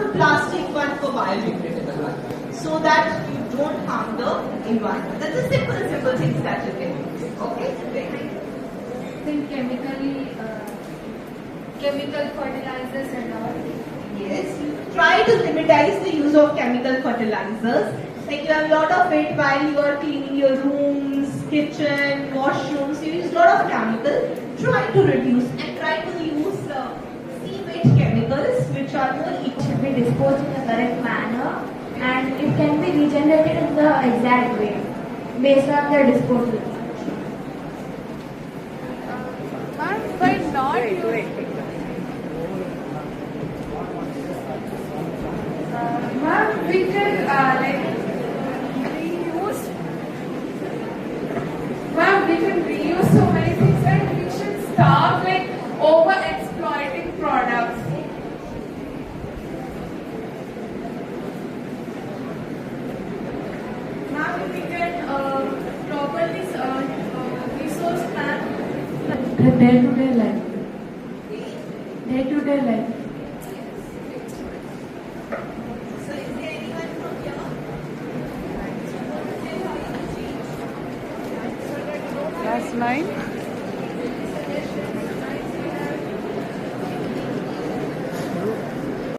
for plastic, one for biodegradable one, so that you don't harm the environment. That's the simple things that you can use. Okay? Then chemical fertilizers and all. Yes. Try to limitize the use of chemical fertilizers. Like you have a lot of it while you are cleaning your rooms, kitchen, washrooms. You use a lot of chemical. Try to reduce and try to use seaweed chemicals, which are more It should be disposed in the correct manner and it can be regenerated in the exact way based on the disposal. Why not ma'am, we can reuse. Ma'am, we can reuse so many things and we should stop over exploiting products. Ma'am, we can properly resource plan. Day-to-day life. Day-to-day life. So is there anyone from here? Class 9.